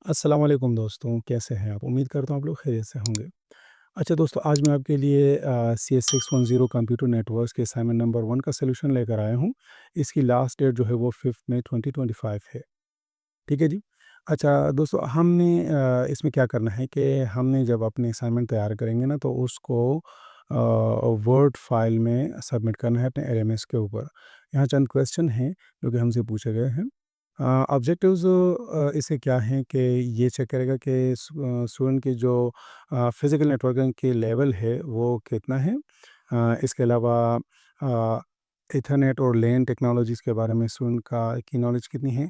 अस्सलाम वालेकुम दोस्तों, कैसे हैं आप? उम्मीद करता हूँ आप लोग खैरियत से होंगे। अच्छा दोस्तों, आज मैं आपके लिए CS610 कंप्यूटर नेटवर्क्स के असाइनमेंट नंबर 1 का सॉल्यूशन लेकर आया हूँ। इसकी लास्ट डेट जो है वो 5th मई 2025 है। ठीक है जी? अच्छा दोस्तों, हमने इसमें क्या करना है कि हमने जब अपनी असाइनमेंट तैयार करेंगे ना, तो उसको वर्ड फाइल में सबमिट करना है अपने एलएमएस के ऊपर। यहाँ चंद क्वेश्चन हैं जो कि हमसे पूछे गए हैं। ऑब्जेक्टिव्स इससे क्या हैं कि ये चेक करेगा कि स्टूडेंट की जो फिज़िकल नेटवर्किंग की लेवल है वो कितना है। इसके अलावा अ, ईथरनेट और लैन टेक्नोलॉजीज़ के बारे में स्टूडेंट की नॉलेज कितनी है।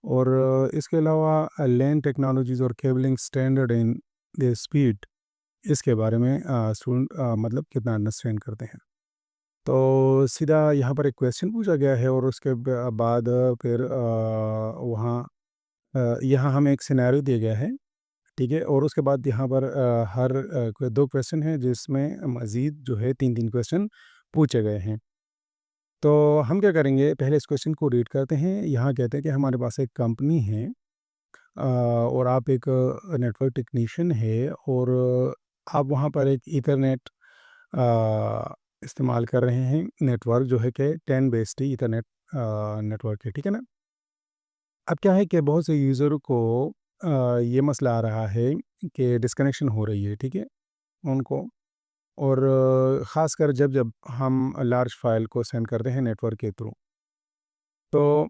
और इसके अलावा लैन टेक्नोलॉजीज़ और cabling standard in the speed, इसके बारे में स्टूडेंट मतलब कितना अंडरस्टैंड करते हैं। तो सीधा यहाँ पर एक क्वेश्चन पूछा गया है और उसके बाद फिर वहाँ यहाँ हमें एक सिनेरियो दिया गया है। ठीक है? और उसके बाद यहाँ पर हर कोई 2 क्वेश्चन हैं जिसमें मज़ीद जो है 3-3 क्वेश्चन पूछे गए हैं। तो हम क्या करेंगे, पहले इस क्वेश्चन को रीड करते हैं। यहाँ कहते हैं कि हमारे पास एक कंपनी है, और आप एक नेटवर्क टेक्नीशियन है, और आप वहाँ पर एक ईथरनेट इस्तेमाल कर रहे हैं। नेटवर्क जो है कि 10 बेस टी ईथरनेट नेटवर्क है, ठीक है ना? अब क्या है कि बहुत से यूज़र को ये मसला आ रहा है कि डिस्कनेक्शन हो रही है, ठीक है? उनको, और ख़ासकर जब हम लार्ज फ़ाइल को सेंड करते हैं नेटवर्क के थ्रू, तो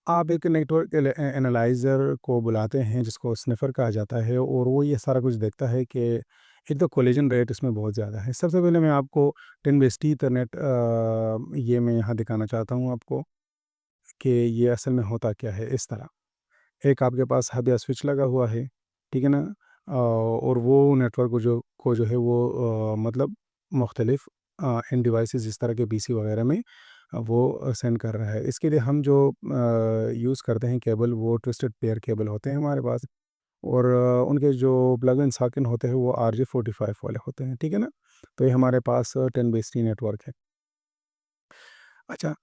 आप एक नेटवर्क एनालाइज़र को बुलाते हैं जिसको स्निफ़र कहा जाता है, और वो ये सारा कुछ देखता है कि एक तो कोलिजन रेट इसमें बहुत ज़्यादा है। सबसे पहले मैं आपको 10 बेस ईथरनेट ये मैं यहाँ दिखाना चाहता हूँ आपको कि ये असल में होता क्या है। इस तरह एक आपके पास हब या स्विच लगा हुआ है, ठीक है ना? और वो नेटवर्क को जो है वो मतलब मुख्तलिफ़ एंड डिवाइसेज़ इस तरह के पीसी वगैरह में वो सेंड कर रहा है। इसके लिए हम जो यूज़ करते हैं केबल, वो ट्विस्टेड पेयर केबल होते हैं हमारे पास, और उनके जो प्लग इन सॉकेट होते हैं वो RJ45 वाले होते हैं, ठीक है ना? तो ये हमारे पास 10 बेस टी नेटवर्क है। अच्छा,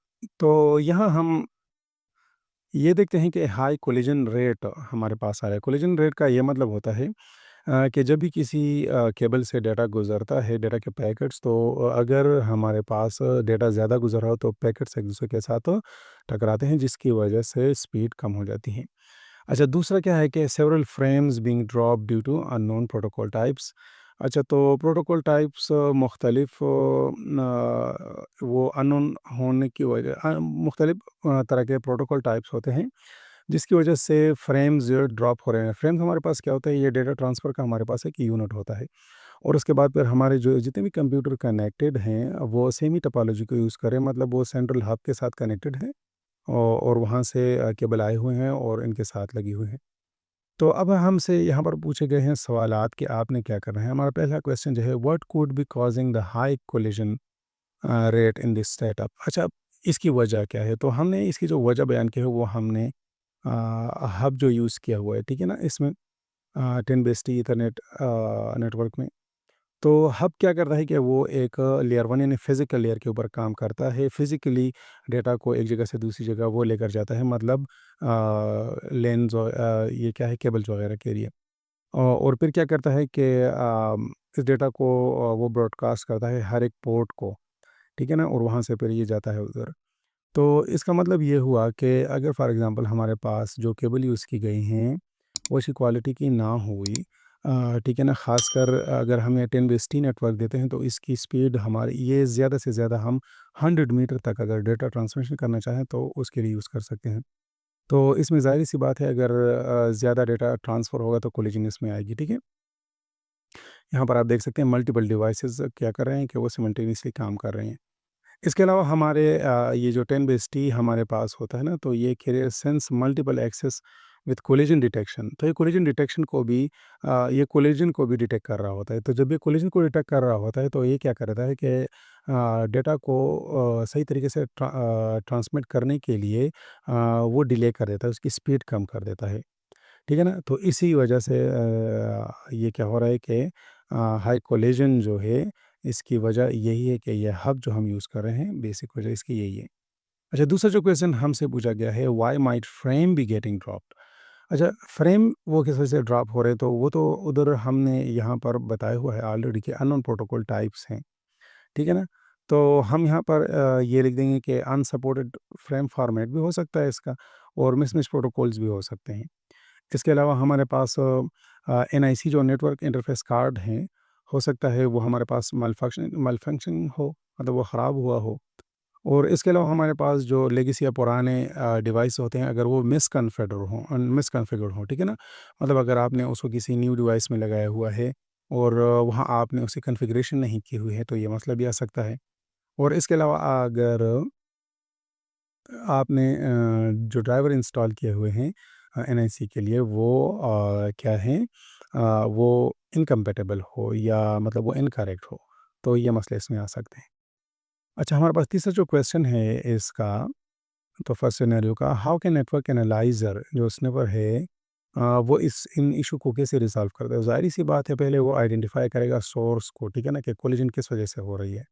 तो यहाँ हम ये देखते हैं कि हाई कोलिजन रेट हमारे पास आ रहा है। कोलिजन रेट का ये मतलब होता है कि जब भी किसी केबल से डेटा गुज़रता है, डेटा के पैकेट्स, तो अगर हमारे पास डेटा ज़्यादा गुज़र रहा हो तो पैकेट्स एक-दूसरे के साथ टकराते हैं, जिसकी वजह से स्पीड कम हो जाती है। अच्छा, दूसरा क्या है कि several frames being dropped due to unknown protocol types. अच्छा, तो प्रोटोकॉल टाइप्स मुख्तलिफ वो अननोन होने की वजह मुख्तलिफ तरह के प्रोटोकॉल टाइप्स होते हैं, जिसकी वजह से फ्रेम्स जो ड्रॉप हो रहे हैं। फ्रेम्स हमारे पास क्या होता है, ये डेटा ट्रांसफ़र का हमारे पास एक यूनिट होता है, और उसके बाद फिर हमारे जो जितने भी कंप्यूटर कनेक्टेड हैं वो सेम ही टोपोलॉजी को यूज़ करें, मतलब वो सेंट्रल हब के साथ कनेक्टेड हैं, और वहाँ से केबल आए हुए हैं और इनके साथ लगी हुई हैं। तो अब हमसे यहाँ पर पूछे गए हैं सवालात कि आपने क्या करना है। हमारा पहला क्वेश्चन जो है, what could be causing the high collision rate in this setup. अच्छा, इसकी वजह क्या है? तो हमने इसकी जो वजह बयान की है वो हमने हब जो यूज़ किया हुआ है, ठीक है ना? इसमें 10 बेस टी ईथरनेट नेटवर्क में। तो हब क्या करता है कि वो एक लेयर 1 यानी फिज़िकल लेयर के ऊपर काम करता है। फिज़िकली डेटा को एक जगह से दूसरी जगह वो लेकर जाता है, मतलब लेन्स और ये क्या है, केबल्स वगैरह के लिए। और फिर क्या करता है कि इस डेटा को वो ब्रॉडकास्ट करता है हर एक पोर्ट को, ठीक है ना? और वहाँ से फिर ये जाता है उधर। तो इसका मतलब ये हुआ कि अगर फ़ॉर एग्ज़ाम्पल हमारे पास जो केबल यूज़ की गई हैं, वो अच्छी क्वालिटी की ना हुई, ठीक है ना? ख़ासकर अगर हमें 10 बेस टी नेटवर्क देते हैं तो इसकी स्पीड हमारी ये ज़्यादा से ज़्यादा हम 100 मीटर तक अगर डेटा ट्रांसमिशन करना चाहें तो उसके लिए यूज़ कर सकते हैं। तो इसमें ज़ाहिर-सी बात है, अगर ज़्यादा डेटा ट्रांसफ़र होगा तो कोलिजन इसमें आएगी, ठीक है? यहाँ पर आप देख सकते हैं मल्टीपल डिवाइसेज़ क्या कर रहे हैं कि वो सिमल्टेनियसली काम कर रहे हैं। इसके अलावा हमारे ये जो 10 बेस टी हमारे पास होता है ना, तो ये carrier sense multiple access with collision detection. तो ये कोलिजन डिटेक्शन को भी ये कोलिजन को भी डिटेक्ट कर रहा होता है। तो जब ये कोलिजन को डिटेक्ट कर रहा होता है तो ये क्या करता है कि डेटा को सही तरीके से ट्रांसमिट करने के लिए वो डिले कर देता है, उसकी स्पीड कम कर देता है। ठीक है ना? तो इसी वजह से ये क्या हो रहा है कि हाई कोलिजन जो है, इसकी वजह यही है कि ये हब जो हम यूज़ कर रहे हैं, बेसिक वजह इसकी यही है। अच्छा, दूसरा जो क्वेश्चन हमसे पूछा गया है, why might frame be getting dropped. अच्छा, फ्रेम वो किस वजह से ड्रॉप हो रहे हैं, तो वो तो उधर हमने यहाँ पर बताया हुआ है ऑलरेडी कि अननोन प्रोटोकॉल टाइप्स हैं, ठीक है ना? तो हम यहाँ पर ये लिख देंगे कि अनसपोर्टेड फ्रेम फॉर्मेट भी हो सकता है इसका, और मिसमैच प्रोटोकॉल्स भी हो सकते हैं। इसके अलावा हमारे पास एनआईसी जो नेटवर्क इंटरफेस कार्ड हैं, हो सकता है वो हमारे पास मलफंक्शन हो, मतलब वो ख़राब हुआ हो। और इसके अलावा हमारे पास जो लेगेसी या पुराने डिवाइस होते हैं, अगर वो मिसकॉन्फ़िगर्ड हों, ठीक है ना? मतलब अगर आपने उसको किसी न्यू डिवाइस में लगाया हुआ है और वहाँ आपने उसकी कॉन्फ़िगरेशन नहीं की हुई है, तो ये मसला भी आ सकता है। और इसके अलावा अगर आपने जो ड्राइवर इंस्टॉल किए हुए हैं एनआईसी के लिए, वो क्या हैं, वो इनकम्पैटिबल हो या मतलब वो इनकरेक्ट हो, तो ये मसले इसमें आ सकते हैं। अच्छा, हमारे पास तीसरा जो क्वेश्चन है इसका, तो फर्स्ट सिनेरियो का, हाउ कैन नेटवर्क एनालाइज़र जो स्निपर है वो इस इन इश्यू को कैसे रिज़ॉल्व करता है? ज़ाहिर-सी बात है, पहले वो आइडेंटिफ़ाई करेगा सोर्स को, ठीक है ना? कि कोलिजन किस वजह से हो रही है।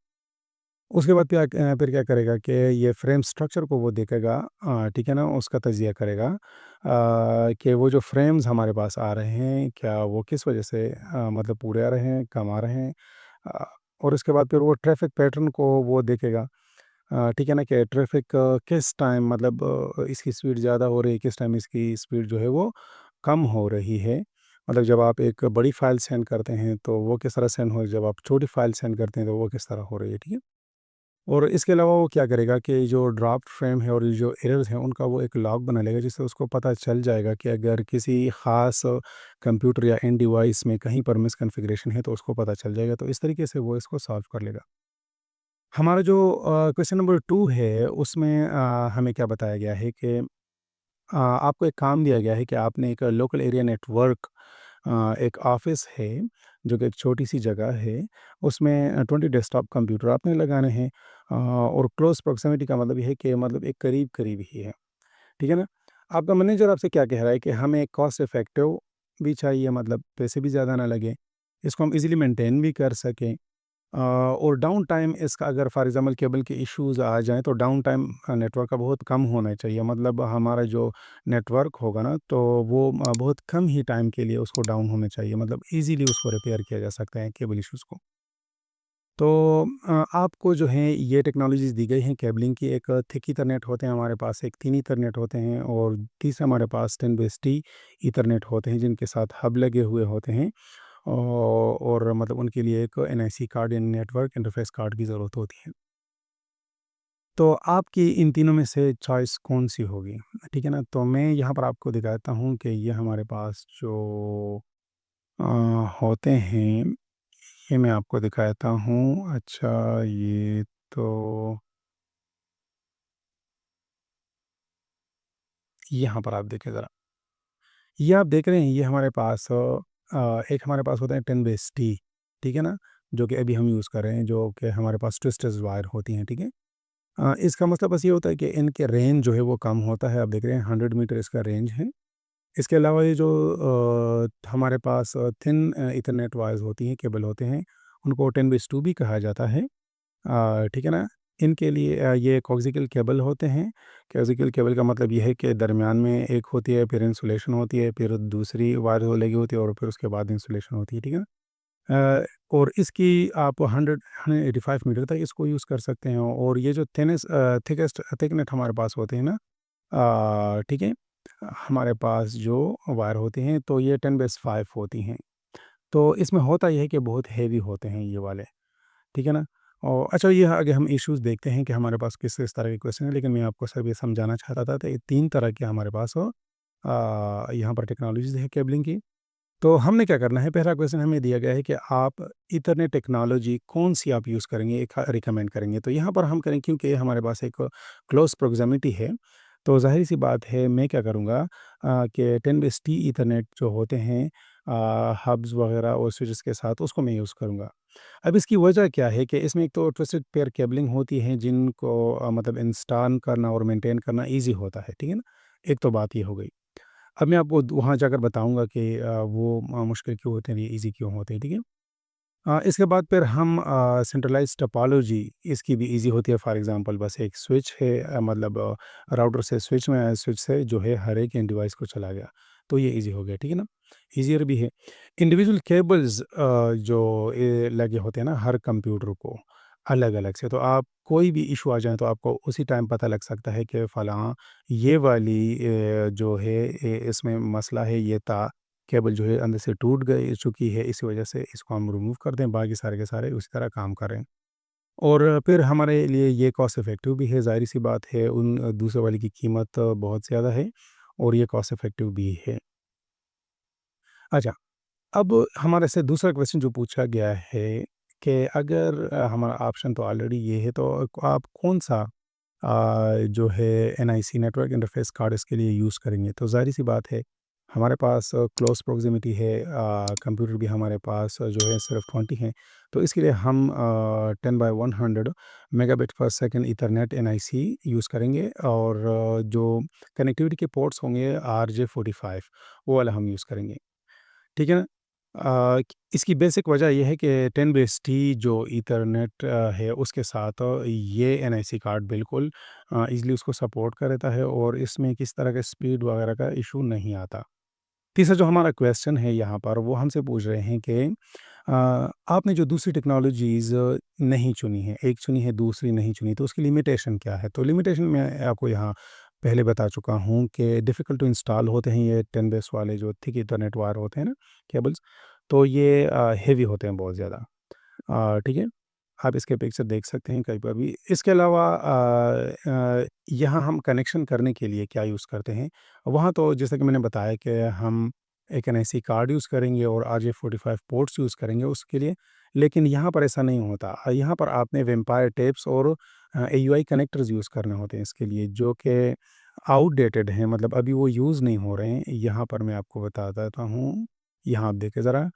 उसके बाद फिर क्या करेगा कि ये फ्रेम स्ट्रक्चर को वो देखेगा, ठीक है ना? उसका तजिया करेगा कि वो जो फ्रेम्स हमारे पास आ रहे हैं, क्या वो किस वजह से मतलब पूरे आ रहे हैं, कम आ रहे हैं? अ, और इसके बाद फिर वो ट्रैफ़िक पैटर्न को वो देखेगा, ठीक है ना? कि ट्रैफ़िक किस टाइम, मतलब इसकी स्पीड ज़्यादा हो रही है, किस टाइम इसकी स्पीड जो है वो कम हो रही है। मतलब जब आप एक बड़ी फ़ाइल सेंड करते हैं, तो वो किस तरह सेंड हो, जब आप छोटी फ़ाइल सेंड करते हैं, तो वो किस तरह हो रही है, ठीक है? और इसके अलावा वो क्या करेगा कि जो ड्राफ्ट फ्रेम है और ये जो एरर्स हैं, उनका वो एक लॉग बना लेगा, जिससे उसको पता चल जाएगा कि अगर किसी ख़ास कंप्यूटर या एंड डिवाइस में कहीं पर मिसकॉन्फ़िगरेशन है, तो उसको पता चल जाएगा। तो इस तरीके से वो इसको सॉल्व कर लेगा। हमारा जो क्वेश्चन नंबर 2 है, उसमें हमें क्या बताया गया है कि आपको एक काम दिया गया है कि आपने एक लोकल एरिया नेटवर्क, एक ऑफ़िस है, जो कि एक छोटी-सी जगह है, उसमें 20 डेस्कटॉप कंप्यूटर आपने लगाने हैं, और क्लोज़ प्रॉक्सिमिटी का मतलब ये है कि मतलब एक करीब-करीब ही है, ठीक है ना? आपका मैनेजर आपसे क्या कह रहा है कि हमें कॉस्ट इफ़ेक्टिव भी चाहिए, मतलब पैसे भी ज़्यादा ना लगें, इसको हम ईज़िली मेंटेन भी कर सकें, और डाउन टाइम इसका, अगर फॉर एग्ज़ाम्पल केबल के इश्यूज़ आ जाएँ, तो डाउन टाइम नेटवर्क का बहुत कम होना चाहिए। मतलब हमारा जो नेटवर्क होगा ना, तो वो बहुत कम ही टाइम के लिए उसको डाउन होना चाहिए। मतलब ईज़िली उसको रिपेयर किया जा सकता है केबल इश्यूज़ को। तो आपको जो है ये टेक्नोलॉज़ीज़ दी गई हैं केबलिंग की। एक थिक ईथरनेट होते हैं हमारे पास, एक थिन ईथरनेट होते हैं, और तीसरा हमारे पास 10 ईथरनेट होते हैं, जिनके साथ हब लगे हुए होते हैं। और मतलब उनके लिए एक एनआईसी कार्ड या नेटवर्क इंटरफेस कार्ड की ज़रूरत होती है। तो आपकी इन तीनों में से चॉइस कौन-सी होगी? ठीक है ना? तो मैं यहाँ पर आपको दिखाता हूँ कि ये हमारे पास जो अ, होते हैं, ये मैं आपको दिखाता हूँ। अच्छा, ये तो यहाँ पर आप देखें ज़रा। ये आप देख रहे हैं, ये हमारे पास एक हमारे पास होता है 10 बेस टी, ठीक है ना? जो कि अभी हम यूज़ कर रहे हैं, जो कि हमारे पास ट्विस्टर्स वायर होती हैं, ठीक है? इसका मतलब बस ये होता है कि इनके रेंज जो है वो कम होता है। आप देख रहे हैं 100 मीटर इसका रेंज है। इसके अलावा ये जो हमारे पास थिन इथरनेट वायर्स होती हैं, केबल होते हैं, उनको 10/2 भी कहा जाता है। ठीक है ना? इनके लिए ये कोएक्सियल केबल होते हैं। कोएक्सियल केबल का मतलब ये है कि दरमियान में एक होती है, फिर इंसुलेशन होती है, फिर दूसरी वायर वो लगी होती है, और फिर उसके बाद इंसुलेशन होती है, ठीक है ना? और इसकी आप 185 मीटर तक इसको यूज़ कर सकते हैं, और ये जो थिकेस्ट थिकनेस हमारे पास होते हैं ना, ठीक है? हमारे पास जो वायर होते हैं, तो ये 10/5 होती हैं। तो इसमें होता ये है कि बहुत हेवी होते हैं ये वाले, ठीक है ना? और अच्छा, ये आगे हम इश्यूज़ देखते हैं कि हमारे पास किस तरह के क्वेश्चन हैं, लेकिन मैं आपको सिर्फ ये समझाना चाहता था, तो ये 3 तरह के हमारे पास यहाँ पर टेक्नोलॉजीज़ है केबलिंग की। तो हमने क्या करना है, पहला क्वेश्चन हमें दिया गया है कि आप इथरनेट टेक्नोलॉजी कौन-सी आप यूज़ करेंगे, एक रिकमेंड करेंगे। तो यहाँ पर हम करें, क्योंकि हमारे पास एक क्लोज़ प्रॉक्सिमिटी है, तो ज़ाहिर-सी बात है मैं क्या करूँगा कि 10 इथरनेट जो होते हैं हब्स वगैरह और स्विचेस के साथ, उसको मैं यूज़ करूँगा। अब इसकी वजह क्या है कि इसमें एक तो ट्विस्टेड पेयर केबलिंग होती है, जिनको मतलब इंस्टॉल करना और मेंटेन करना ईज़ी होता है, ठीक है ना? एक तो बात ये हो गई। अब मैं आपको वहाँ जाकर बताऊँगा कि वो मुश्किल क्यों होते हैं, ये ईज़ी क्यों होते हैं, ठीक है? इसके बाद फिर हम सेंट्रलाइज़्ड टोपोलॉजी इसकी भी ईज़ी होती है। फॉर एग्ज़ाम्पल बस एक स्विच है, मतलब राउटर से स्विच में स्विच से जो है हर एक एंड डिवाइस को चला गया। तो ये ईज़ी हो गया, ठीक है ना? ईज़ियर भी है। इंडिविजुअल केबल्स जो लगे होते हैं ना हर कंप्यूटर को अलग-अलग से, तो आप कोई भी इश्यू आ जाए तो आपको उसी टाइम पता लग सकता है कि फ़लाँ ये वाली जो है इसमें मसला है, ये केबल जो है अंदर से टूट गई चुकी है, इसी वजह से इसको हम रिमूव कर दें, बाकी सारे के सारे उसी तरह काम करें। और फिर हमारे लिए ये कॉस्ट इफ़ेक्टिव भी है, ज़ाहिर-सी बात है, उन दूसरे वाले की कीमत बहुत ज़्यादा है और ये कॉस्ट इफ़ेक्टिव भी है। अच्छा, अब हमारे से दूसरा क्वेश्चन जो पूछा गया है कि अगर हमारा ऑप्शन तो ऑलरेडी ये है, तो आप कौन-सा जो है एनआईसी नेटवर्क इंटरफ़ेस कार्ड इसके लिए यूज़ करेंगे? तो ज़ाहिर-सी बात है, हमारे पास क्लोज़ प्रॉक्सिमिटी है, कंप्यूटर भी हमारे पास जो है सिर्फ़ 20 हैं, तो इसके लिए हम 10 बाय 100 मेगाबिट पर सेकंड ईथरनेट एनआईसी यूज़ करेंगे और जो कनेक्टिविटी के पोर्ट्स होंगे आरजे 45 वो वाला हम यूज़ करेंगे। ठीक है ना? इसकी बेसिक वजह ये है कि 10 जो ईथरनेट है उसके साथ ये एनआईसी कार्ड बिल्कुल ईज़िली उसको सपोर्ट करता है और इसमें किसी तरह का स्पीड वगैरह का इश्यू नहीं आता। तीसरा जो हमारा क्वेश्चन है यहाँ पर वो हमसे पूछ रहे हैं कि आपने जो दूसरी टेक्नोलॉजीज़ नहीं चुनी है, एक चुनी है दूसरी नहीं चुनी, तो उसकी लिमिटेशन क्या है? तो लिमिटेशन मैं आपको यहाँ पहले बता चुका हूँ कि डिफ़िकल्ट टू इंस्टॉल होते हैं ये 10 बेस वाले जो थिक ईथरनेट वायर होते हैं ना, केबल्स, तो ये हेवी होते हैं बहुत ज़्यादा। ठीक है? आप इसके पिक्चर देख सकते हैं कहीं पर भी। इसके अलावा यहाँ हम कनेक्शन करने के लिए क्या यूज़ करते हैं, वहाँ तो जैसा कि मैंने बताया कि हम एक एनआईसी कार्ड यूज़ करेंगे और आरजे 45 पोर्ट्स यूज़ करेंगे उसके लिए। लेकिन यहाँ पर ऐसा नहीं होता। यहाँ पर आपने वेम्पायर टेप्स और एयूआई कनेक्टर्स यूज़ करने होते हैं इसके लिए, जो कि आउटडेटेड हैं, मतलब अभी वो यूज़ नहीं हो रहे हैं। यहाँ पर मैं आपको बता देता हूँ। यहाँ आप देखें ज़रा,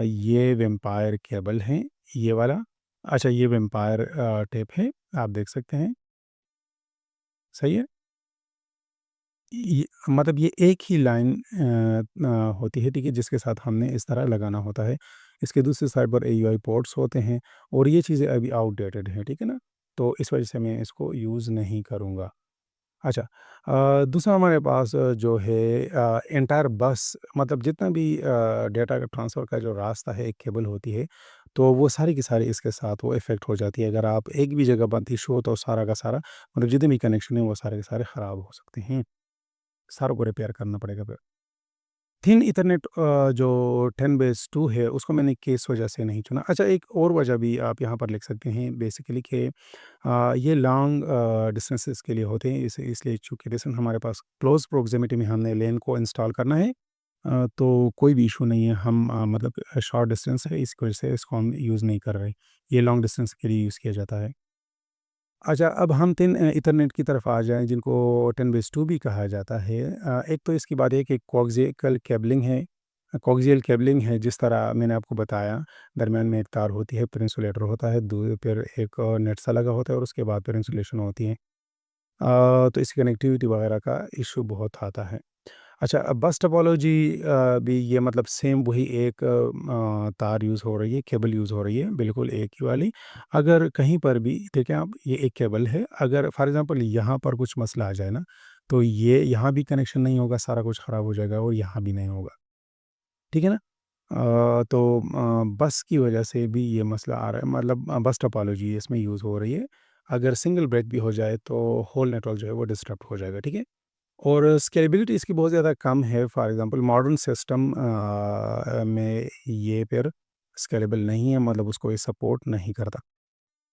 ये वेम्पायर केबल है, ये वाला। अच्छा, ये वेम्पायर टेप है, आप देख सकते हैं, सही है? ये मतलब ये एक ही लाइन होती है, ठीक है, जिसके साथ हमने इस तरह लगाना होता है। इसके दूसरी साइड पर एयूआई पोर्ट्स होते हैं और ये चीज़ें अभी आउटडेटेड हैं, ठीक है ना? तो इस वजह से मैं इसको यूज़ नहीं करूँगा। अच्छा, दूसरा हमारे पास जो है एंटायर बस, मतलब जितना भी डेटा का ट्रांसफ़र का जो रास्ता है, एक केबल होती है, तो वो सारी की सारी इसके साथ वो इफ़ेक्ट हो जाती है। अगर आप एक भी जगह बंद इश्यू हो तो सारा का सारा, मतलब जितने भी कनेक्शन है वो सारे के सारे ख़राब हो सकते हैं। सारों को रिपेयर करना पड़ेगा फिर। थिन इथरनेट जो 10/2 है उसको मैंने किस वजह से नहीं चुना? अच्छा, एक और वजह भी आप यहाँ पर लिख सकते हैं बेसिकली कि ये लॉन्ग डिस्टेंसेस के लिए होते हैं, इसलिए चूँकि रिसेंट हमारे पास क्लोज़ प्रॉक्सिमिटी में हमने लेन को इंस्टॉल करना है, तो कोई भी इश्यू नहीं है। हम मतलब शॉर्ट डिस्टेंस है, इसकी वजह से इसको हम यूज़ नहीं कर रहे। ये लॉन्ग डिस्टेंस के लिए यूज़ किया जाता है। अच्छा, अब हम 10 इथरनेट की तरफ आ जाएँ, जिनको 10/2 भी कहा जाता है। एक तो इसकी बात ये है कि कोएक्सियल केबलिंग है, जिस तरह मैंने आपको बताया, दरमियान में एक तार होती है, फिर इंसुलेटर होता है, फिर एक नेट सा लगा होता है और उसके बाद फिर इंसुलेशन होती है। तो इसकी कनेक्टिविटी वगैरह का इश्यू बहुत आता है। अच्छा, अब बस टोपोलॉजी भी ये मतलब सेम वही एक तार यूज़ हो रही है, केबल यूज़ हो रही है, बिल्कुल एक ही वाली। अगर कहीं पर भी देखें आप, ये एक केबल है, अगर फॉर एग्ज़ाम्पल यहाँ पर कुछ मसला आ जाए ना, तो ये यहाँ भी कनेक्शन नहीं होगा, सारा कुछ ख़राब हो जाएगा और यहाँ भी नहीं होगा, ठीक है ना? तो बस की वजह से भी ये मसला आ रहा है, मतलब बस टोपोलॉजी इसमें यूज़ हो रही है। अगर सिंगल ब्रेक भी हो जाए तो होल नेटवर्क जो है वो डिस्टर्ब हो जाएगा, ठीक है? और स्केलेबिलिटी इसकी बहुत ज़्यादा कम है। फॉर एग्ज़ाम्पल मॉडर्न सिस्टम में ये फिर स्केलेबल नहीं है, मतलब उसको ये सपोर्ट नहीं करता।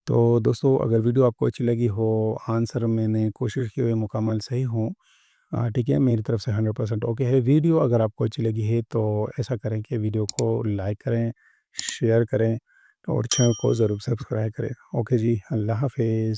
तो दोस्तों, अगर वीडियो आपको अच्छी लगी हो, आंसर मैंने कोशिश की हुई मुकम्मल सही हो, ठीक है, मेरी तरफ से 100% ओके है। वीडियो अगर आपको अच्छी लगी है तो ऐसा करें कि वीडियो को लाइक करें, शेयर करें और चैनल को ज़रूर सब्सक्राइब करें। ओके जी, अल्लाह हाफ़िज़।